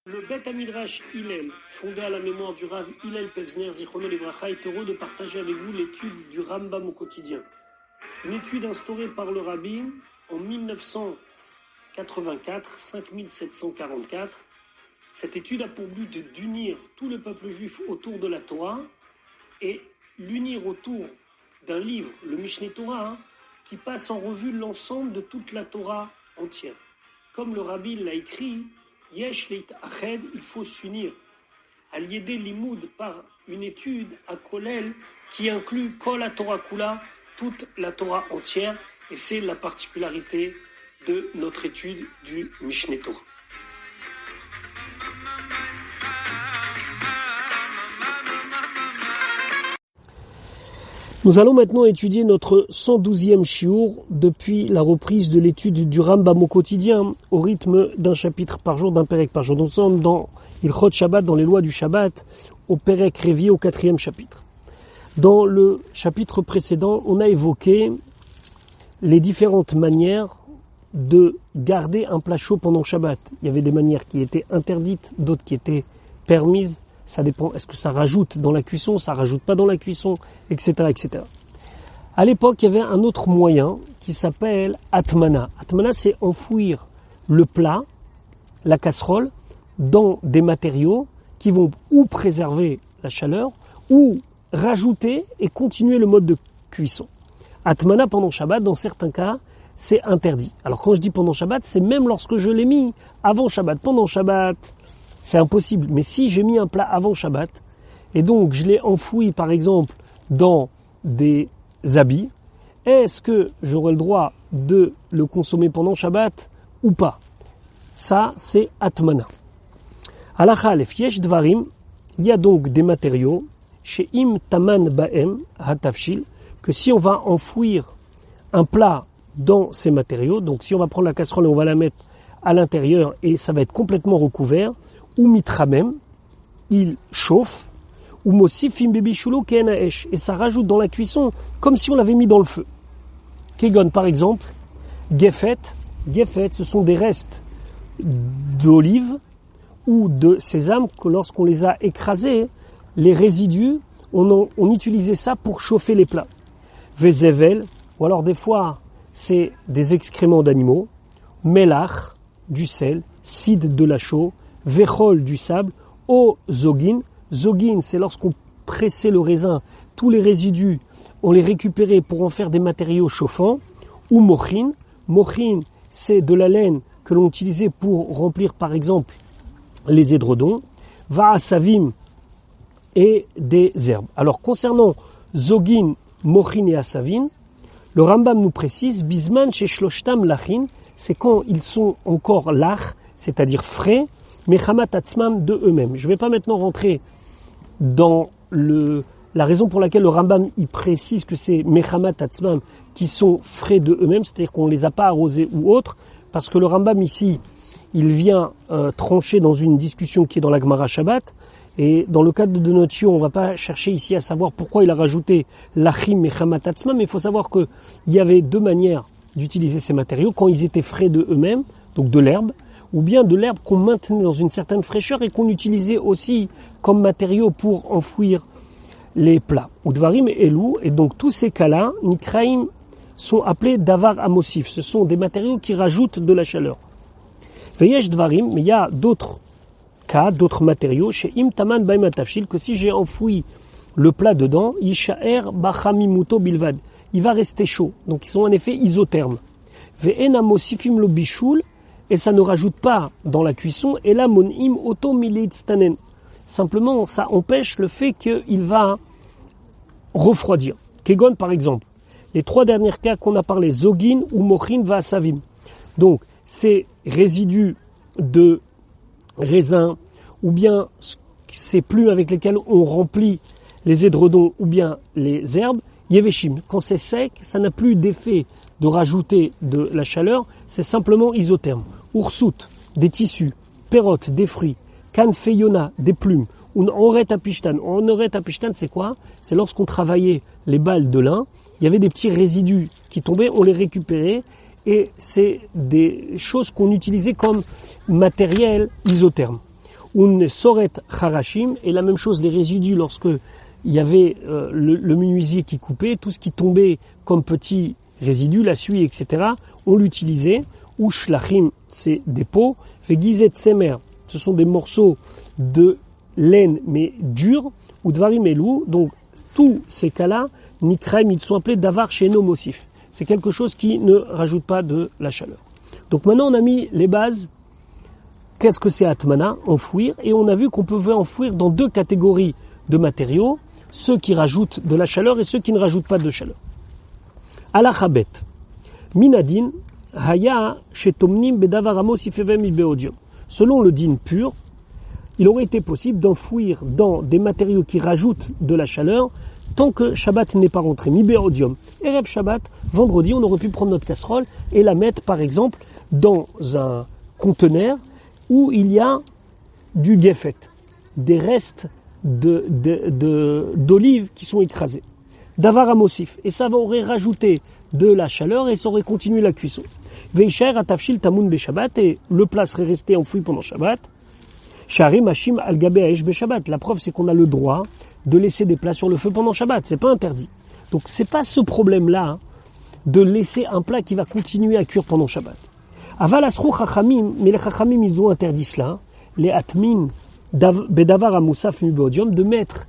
Le Bet Midrash Hillel, fondé à la mémoire du Rav Hillel Pevzner Zichrono Livracha, est heureux de partager avec vous l'étude du Rambam au quotidien. Une étude instaurée par le Rabbi en 1984, 5744. Cette étude a pour but d'unir tout le peuple juif autour de la Torah et l'unir autour d'un livre, le Mishneh Torah, qui passe en revue l'ensemble de toute la Torah entière. Comme le Rabbi l'a écrit, Yesh leit ached, il faut s'unir. Al-Yedé Limoud par une étude à Kolel qui inclut Kol la Torah Kula, toute la Torah entière, et c'est la particularité de notre étude du Mishneh Torah. Nous allons maintenant étudier notre 112e shiur depuis la reprise de l'étude du Rambam au quotidien au rythme d'un chapitre par jour, d'un pérek par jour. Nous sommes dans Ilchot Shabbat, dans les lois du Shabbat, au pérek Révi, au 4e chapitre. Dans le chapitre précédent, on a évoqué les différentes manières de garder un plat chaud pendant Shabbat. Il y avait des manières qui étaient interdites, d'autres qui étaient permises. Ça dépend, est-ce que ça rajoute dans la cuisson, ça rajoute pas dans la cuisson, etc., etc. À l'époque, il y avait un autre moyen qui s'appelle Atmana. Atmana, c'est enfouir le plat, la casserole, dans des matériaux qui vont ou préserver la chaleur, ou rajouter et continuer le mode de cuisson. Atmana pendant Shabbat, dans certains cas, c'est interdit. Alors quand je dis pendant Shabbat, c'est même lorsque je l'ai mis avant Shabbat. Pendant Shabbat, c'est impossible. Mais si j'ai mis un plat avant Shabbat, et donc je l'ai enfoui par exemple dans des habits, est-ce que j'aurai le droit de le consommer pendant Shabbat ou pas? Ça, c'est Atmana. Halacha Aleph, Yesh Dvarim, il y a donc des matériaux, chez Im Taman Baem Hatafshil, que si on va enfouir un plat dans ces matériaux, donc si on va prendre la casserole et on va la mettre à l'intérieur et ça va être complètement recouvert, ou mitramem, il chauffe, ou mosifim bebishulo kenaesh, et ça rajoute dans la cuisson comme si on l'avait mis dans le feu. Kegon par exemple, gefet, ce sont des restes d'olive ou de sésame que lorsqu'on les a écrasés, les résidus, on utilisait ça pour chauffer les plats. Vezevel, ou alors des fois c'est des excréments d'animaux, melach, du sel, sid de la chaux, Vechol du sable, o zogin. Zogin, c'est lorsqu'on pressait le raisin, tous les résidus, on les récupérait pour en faire des matériaux chauffants. Ou mochin. Mochin, c'est de la laine que l'on utilisait pour remplir par exemple les édredons. Va'asavim et des herbes. Alors concernant zogin, mochin et asavin, le Rambam nous précise, bisman chez shloshtam lachin, c'est quand ils sont encore lach, c'est-à-dire frais, Mechamat Atzmam de eux-mêmes. Je ne vais pas maintenant rentrer dans la raison pour laquelle le Rambam il précise que c'est Mechamat Atzmam qui sont frais de eux-mêmes, c'est-à-dire qu'on ne les a pas arrosés ou autres, parce que le Rambam ici, il vient trancher dans une discussion qui est dans la Gemara Shabbat, et dans le cadre de notre shiur, on ne va pas chercher ici à savoir pourquoi il a rajouté l'achim Mechamat Atzmam, mais il faut savoir qu'il y avait deux manières d'utiliser ces matériaux, quand ils étaient frais de eux-mêmes, donc de l'herbe, ou bien de l'herbe qu'on maintenait dans une certaine fraîcheur et qu'on utilisait aussi comme matériau pour enfouir les plats. Udvarim et Elou, et donc tous ces cas-là, Nikraim, sont appelés Davar Amosif. Ce sont des matériaux qui rajoutent de la chaleur. Veyesh Dvarim, mais il y a d'autres cas, d'autres matériaux, chez Im Taman Baim Atafshil, que si j'ai enfoui le plat dedans, Yishaer Bachamimuto Bilvad, il va rester chaud. Donc ils sont en effet isothermes. Ve'en Amosifim lo Bishul, et ça ne rajoute pas dans la cuisson, et là, mon im auto militstanen. Simplement, ça empêche le fait qu'il va refroidir. Kegon, par exemple, les trois derniers cas qu'on a parlé, zogin ou mochin va savim. Donc, ces résidus de raisin, ou bien ces plumes avec lesquelles on remplit les édredons, ou bien les herbes, yeveshim. Quand c'est sec, ça n'a plus d'effet de rajouter de la chaleur, c'est simplement isotherme. Ursut, des tissus, perote, des fruits, kanfeyona, des plumes, un oret apishtan. Un oret apishtan, c'est quoi? C'est lorsqu'on travaillait les balles de lin, il y avait des petits résidus qui tombaient, on les récupérait, et c'est des choses qu'on utilisait comme matériel isotherme. un soret charashim, et la même chose, les résidus, lorsque il y avait le menuisier qui coupait, tout ce qui tombait comme petits résidus, la suie, etc., on l'utilisait, ou shlachim, c'est des peaux, vegizet semer, ce sont des morceaux de laine, mais durs, ou dvarim elou, donc tous ces cas-là, nikraim, ils sont appelés davar sheno mosif. C'est quelque chose qui ne rajoute pas de la chaleur. Donc maintenant on a mis les bases. Qu'est-ce que c'est atmana? Enfouir. Et on a vu qu'on pouvait enfouir dans deux catégories de matériaux, ceux qui rajoutent de la chaleur et ceux qui ne rajoutent pas de chaleur. Alachabet. Minadin, haya shetomnim bedavar amosif evem ilbeodium. Selon le din pur, il aurait été possible d'enfouir dans des matériaux qui rajoutent de la chaleur tant que Shabbat n'est pas rentré. Mibéodium. Erev Shabbat, vendredi, on aurait pu prendre notre casserole et la mettre, par exemple, dans un conteneur où il y a du gefet, des restes d'olives qui sont écrasés. Davar amosif. Et ça aurait rajouté de la chaleur et ça aurait continué la cuisson. Veisher atafshil tamun be Shabbat, et le plat serait resté enfoui pendant Shabbat. Shari machim al gabe aesh be Shabbat. La preuve, c'est qu'on a le droit de laisser des plats sur le feu pendant Shabbat. C'est pas interdit. Donc c'est pas ce problème-là de laisser un plat qui va continuer à cuire pendant Shabbat. Aval asrou chachamim, mais les chachamim ils ont interdit cela. Les atmin bedavar amosaf mibodium, de mettre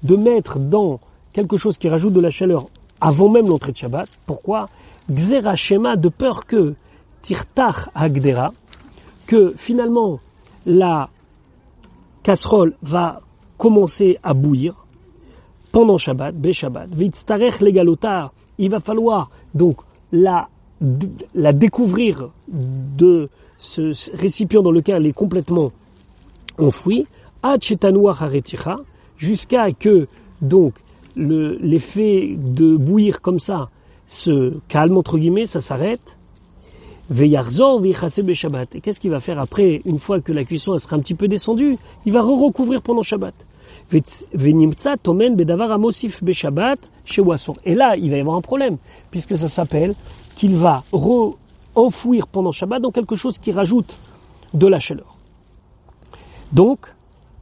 de mettre dans quelque chose qui rajoute de la chaleur avant même l'entrée de Shabbat. Pourquoi? Gzera shema, de peur que tirtach hagdera, que finalement la casserole va commencer à bouillir pendant Shabbat, Shabbat. Vitztarech legalotar, il va falloir donc la découvrir de ce récipient dans lequel elle est complètement enfouie, ad shetanouach hareticha, jusqu'à que donc l'effet de bouillir comme ça se calme, entre guillemets, ça s'arrête. Veyarzor veichase be Shabbat. Et qu'est-ce qu'il va faire après, une fois que la cuisson elle sera un petit peu descendue? Il va recouvrir pendant Shabbat. Venimtsa tomen bedavar amosif be Shabbat chez Wasson. Et là, il va y avoir un problème, puisque ça s'appelle qu'il va enfouir pendant Shabbat dans quelque chose qui rajoute de la chaleur. Donc,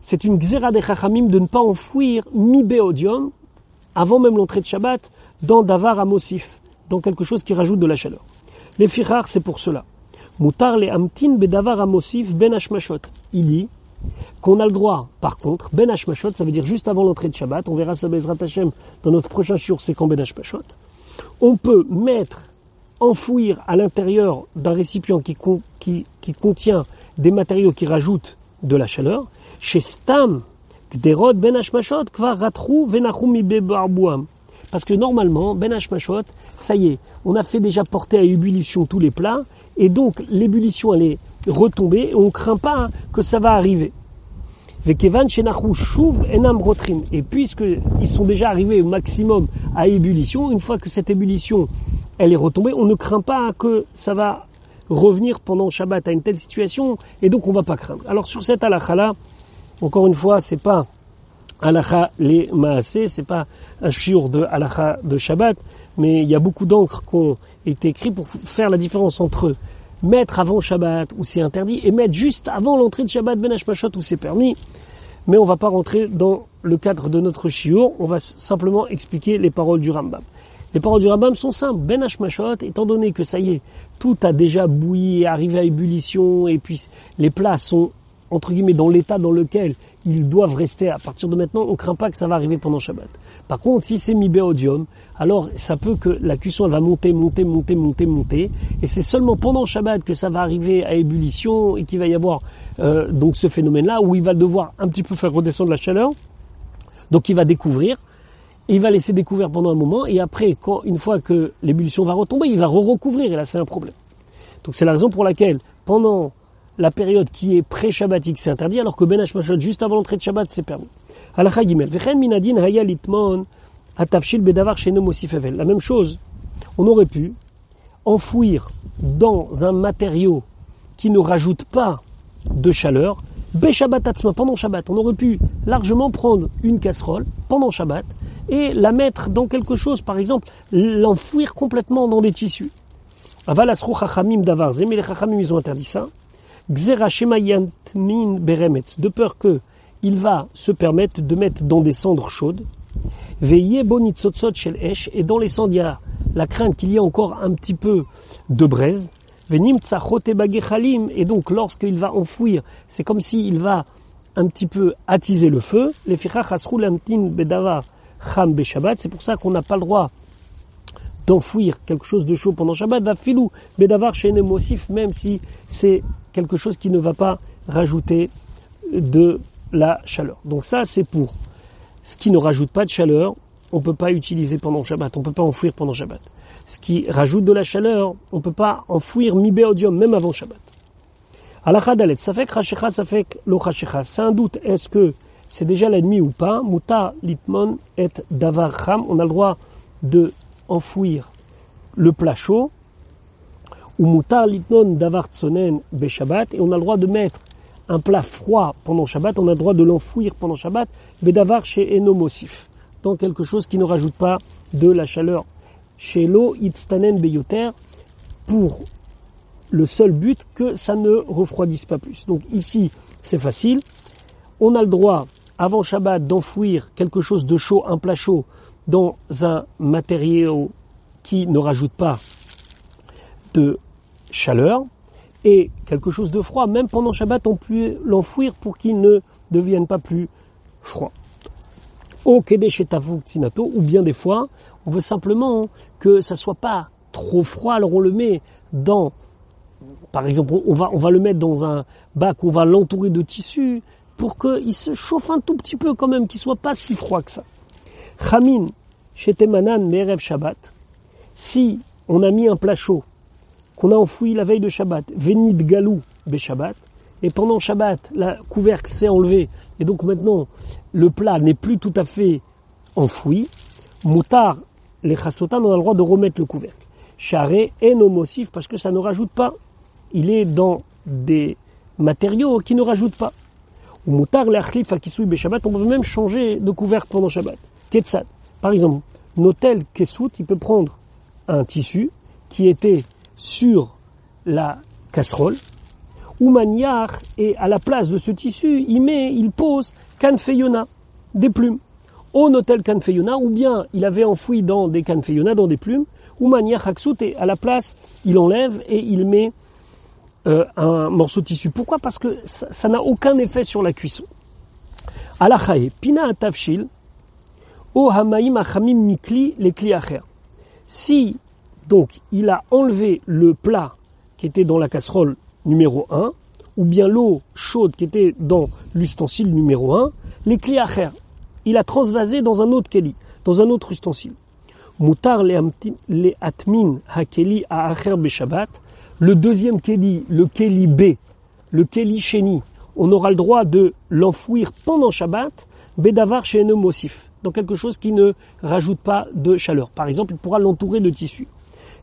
c'est une gzera des chachamim de ne pas enfouir mi beodium avant même l'entrée de Shabbat dans davar amosif, dans quelque chose qui rajoute de la chaleur. Les fichar, c'est pour cela. Mutar le amtin bedavar amosif ben hashmashot. Il dit qu'on a le droit, par contre, ben hashmashot, ça veut dire juste avant l'entrée de Shabbat, on verra ça Bezrat Hashem dans notre prochain shiur, c'est quand ben hashmashot. On peut enfouir à l'intérieur d'un récipient qui contient des matériaux qui rajoutent de la chaleur. Chez Stam, Gderot ben hashmashot, kvar ratrou venachou mi bebarbuam. Parce que normalement, ben hashmashot, ça y est, on a fait déjà porter à ébullition tous les plats, et donc l'ébullition elle est retombée, et on ne craint pas que ça va arriver. Vekevan shenachou shuv enam rotrim. Et puisqu'ils sont déjà arrivés au maximum à ébullition, une fois que cette ébullition elle est retombée, on ne craint pas que ça va revenir pendant Shabbat à une telle situation, et donc on ne va pas craindre. Alors sur cette halakha-là, encore une fois, c'est pas halakha les maaseh, c'est pas un shiur de halakha de Shabbat, mais il y a beaucoup d'encre qui ont été écrits pour faire la différence entre mettre avant Shabbat où c'est interdit et mettre juste avant l'entrée de Shabbat ben hashmashot où c'est permis. Mais on va pas rentrer dans le cadre de notre shiur, on va simplement expliquer les paroles du Rambam. Les paroles du Rambam sont simples. Ben hashmashot, étant donné que ça y est, tout a déjà bouilli, arrivé à ébullition, et puis les plats sont entre guillemets dans l'état dans lequel ils doivent rester à partir de maintenant, on ne craint pas que ça va arriver pendant Shabbat. Par contre, si c'est mi-béodium, alors ça peut que la cuisson elle va monter, et c'est seulement pendant Shabbat que ça va arriver à ébullition et qu'il va y avoir donc ce phénomène-là où il va devoir un petit peu faire redescendre la chaleur, donc il va découvrir, et il va laisser découvrir pendant un moment, et après, une fois que l'ébullition va retomber, il va recouvrir, et là c'est un problème. Donc c'est la raison pour laquelle, pendant la période qui est pré-shabbatique, c'est interdit, alors que ben hashmashot, juste avant l'entrée de Shabbat, c'est permis. Halakha gimel. Vechen minadin haya litmon atafshil bedavar sheno mosif evel. La même chose, on aurait pu enfouir dans un matériau qui ne rajoute pas de chaleur, be-shabbat atzma, pendant Shabbat. On aurait pu largement prendre une casserole pendant Shabbat et la mettre dans quelque chose, par exemple, l'enfouir complètement dans des tissus. Aval asrou chachamim davar zeh, mais les chachamim ils ont interdit ça. Gzera shema yantmin beremetz, de peur que il va se permettre de mettre dans des cendres chaudes. Veillez bonitzotzot shel esh, et dans les cendres il y a la crainte qu'il y ait encore un petit peu de braise. Venim tsachot bagechalim, et donc lorsqu'il va enfouir, c'est comme s'il va un petit peu attiser le feu. Les fichach asrou lamtin bedavar cham beshabbat, c'est pour ça qu'on n'a pas le droit d'enfouir quelque chose de chaud pendant Shabbat, va filou bedavar shenem mosif, même si c'est quelque chose qui ne va pas rajouter de la chaleur. Donc ça, c'est pour ce qui ne rajoute pas de chaleur, on ne peut pas utiliser pendant Shabbat, on ne peut pas enfouir pendant Shabbat. Ce qui rajoute de la chaleur, on ne peut pas enfouir mi-béodium, même avant Shabbat. Halakha dalet, safek rashecha, safek lo rashecha. C'est un doute, est-ce que c'est déjà la nuit ou pas? Muta litmon et davar cham, on a le droit de enfouir le plat chaud, ou mutar litnon davar tsonen be Shabbat, et on a le droit de mettre un plat froid pendant Shabbat, on a le droit de l'enfouir pendant Shabbat, bedavar chez enomosif, dans quelque chose qui ne rajoute pas de la chaleur. Chez l'eau, itztanen beyoter, pour le seul but que ça ne refroidisse pas plus. Donc ici, c'est facile. On a le droit, avant Shabbat, d'enfouir quelque chose de chaud, un plat chaud, dans un matériau qui ne rajoute pas de chaleur, et quelque chose de froid, même pendant Shabbat, on peut l'enfouir pour qu'il ne devienne pas plus froid. Au kedesh tzinato, ou bien des fois, on veut simplement que ça soit pas trop froid, alors on le met dans, par exemple, on va le mettre dans un bac, on va l'entourer de tissu pour qu'il se chauffe un tout petit peu quand même, qu'il soit pas si froid que ça. Chamin shetemanan me'erev Shabbat, si on a mis un plat chaud, qu'on a enfoui la veille de Shabbat, venid galou be Shabbat, et pendant Shabbat, la couvercle s'est enlevé, et donc maintenant, le plat n'est plus tout à fait enfoui, moutar, les chassotan, on a le droit de remettre le couvercle. Charé et nomosif, parce que ça ne rajoute pas. Il est dans des matériaux qui ne rajoutent pas. Ou moutar, les achlif, akisui be Shabbat, on peut même changer de couvercle pendant Shabbat. Ketzad. Par exemple, Notel Kessout, il peut prendre un tissu qui était sur la casserole, ou maniar, et à la place de ce tissu, il pose kanfeyona, des plumes. Au notel kanfeyona, ou bien il avait enfoui dans des kanfeyona, dans des plumes, ou maniar haksout, et à la place, il enlève et il met un morceau de tissu. Pourquoi? Parce que ça n'a aucun effet sur la cuisson. Alachae, pina atavshil, o hamaim achamim mikli, les kli acher. Si, donc, il a enlevé le plat qui était dans la casserole numéro 1, ou bien l'eau chaude qui était dans l'ustensile numéro 1, les kli acher, il a transvasé dans un autre keli, dans un autre ustensile. Mutar le atmin hakeli a acher be Shabbat, le deuxième keli, le keli B, le keli sheni, on aura le droit de l'enfouir pendant Shabbat, bedavar she'eno mosif, dans quelque chose qui ne rajoute pas de chaleur. Par exemple, il pourra l'entourer de tissu.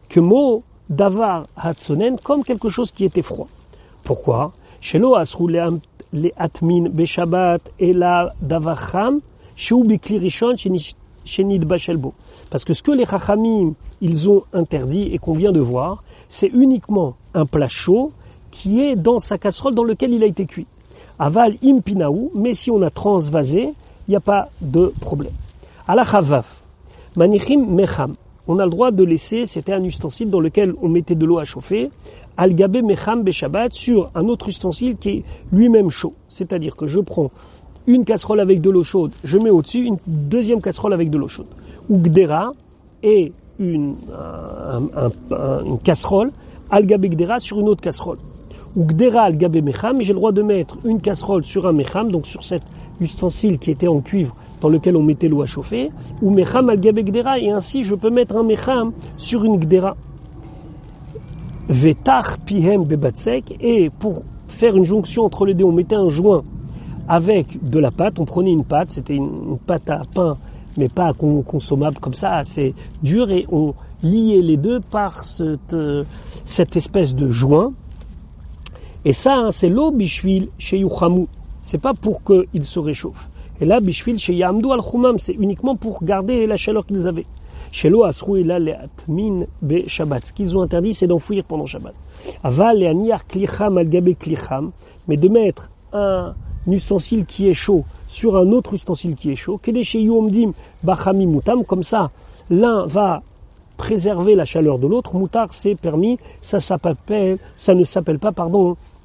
Que mo davar hatsonen, comme quelque chose qui était froid. Pourquoi? Shelo asrou le atmin be Shabbat et la davar cham, sheu bikli rishon shenid bashelbo. Parce que ce que les chachamim, ils ont interdit et qu'on vient de voir, c'est uniquement un plat chaud qui est dans sa casserole dans lequel il a été cuit. Aval impinaou, mais si on a transvasé, il n'y a pas de problème. Alachavaf, manichim mecham. On a le droit de laisser, c'était un ustensile dans lequel on mettait de l'eau à chauffer, al-gabe mecham beshabbat, sur un autre ustensile qui est lui-même chaud. C'est-à-dire que je prends une casserole avec de l'eau chaude, je mets au-dessus une deuxième casserole avec de l'eau chaude. Ou gdera, et une casserole, al-gabe gdera sur une autre casserole. Ou gdera al-gabe mecham, et j'ai le droit de mettre une casserole sur un mecham, donc sur cet ustensile qui était en cuivre dans lequel on mettait l'eau à chauffer, ou mecham al-gabe gdera, et ainsi je peux mettre un mecham sur une gdera. Vetar pihem bebatsek, et pour faire une jonction entre les deux, on mettait un joint avec de la pâte, on prenait une pâte, c'était une pâte à pain, mais pas consommable comme ça, assez dure, et on liait les deux par cette espèce de joint. Et ça, c'est l'eau bishvil chez Yuchamu. C'est pas pour qu'il se réchauffe. Et là, bishvil chez Yamdu al-Khumam, c'est uniquement pour garder la chaleur qu'ils avaient. Shelo asrou ela le'atmin be Shabbat. Ce qu'ils ont interdit, c'est d'enfouir pendant Shabbat. Aval le'aniar klicham al gabe klicham, mais de mettre un ustensile qui est chaud sur un autre ustensile qui est chaud. Kedeshe yomdim bachami mutam, comme ça, l'un va préserver la chaleur de l'autre. Moutar, c'est permis, ça ne s'appelle pas,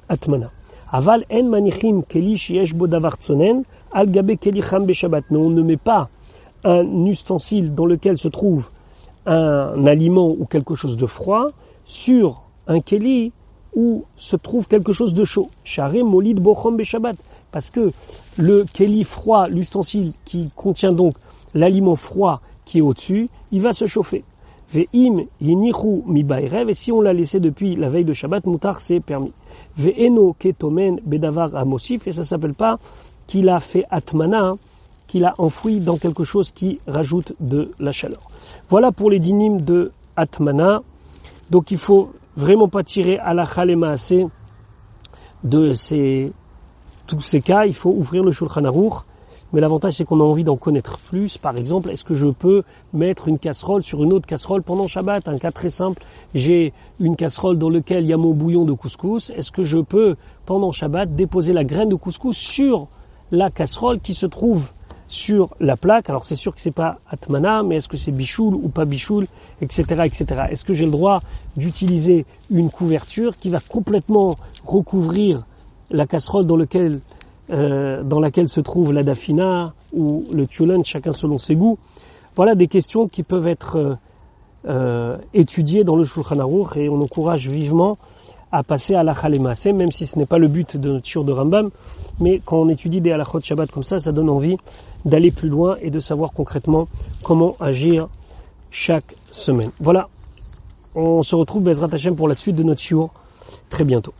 atmana. Aval en manichim keli sheyesh bo davar tsonen al gabe kelicham be Shabbat. Mais on ne met pas un ustensile dans lequel se trouve un aliment ou quelque chose de froid sur un keli où se trouve quelque chose de chaud. Share molid bochom be Shabbat. Parce que le keli froid, l'ustensile qui contient donc l'aliment froid qui est au-dessus, il va se chauffer. Ve'im yinichu mi ba'erev, et si on l'a laissé depuis la veille de Shabbat, moutar, c'est permis. Ve'eno ketomen bedavar amosif, et ça s'appelle pas qu'il a fait atmana, qu'il a enfoui dans quelque chose qui rajoute de la chaleur. Voilà pour les dinim de atmana. Donc il faut vraiment pas tirer à la chalemaase de tous ces cas. Il faut ouvrir le Shulchan Aruch. Mais l'avantage, c'est qu'on a envie d'en connaître plus. Par exemple, est-ce que je peux mettre une casserole sur une autre casserole pendant Shabbat? Un cas très simple, j'ai une casserole dans laquelle il y a mon bouillon de couscous. Est-ce que je peux, pendant Shabbat, déposer la graine de couscous sur la casserole qui se trouve sur la plaque? Alors c'est sûr que c'est pas atmana, mais est-ce que c'est bichoul ou pas bichoul, etc., etc. Est-ce que j'ai le droit d'utiliser une couverture qui va complètement recouvrir la casserole dans laquelle se trouve la dafina ou le tchoulen, chacun selon ses goûts? Voilà des questions qui peuvent être étudiées dans le Shulchan Aruch, et on encourage vivement à passer à la Halemaaseh, même si ce n'est pas le but de notre shiur de Rambam, mais quand on étudie des halachot Shabbat comme ça donne envie d'aller plus loin et de savoir concrètement comment agir chaque semaine. Voilà, on se retrouve Bezrat Hashem pour la suite de notre shiur très bientôt.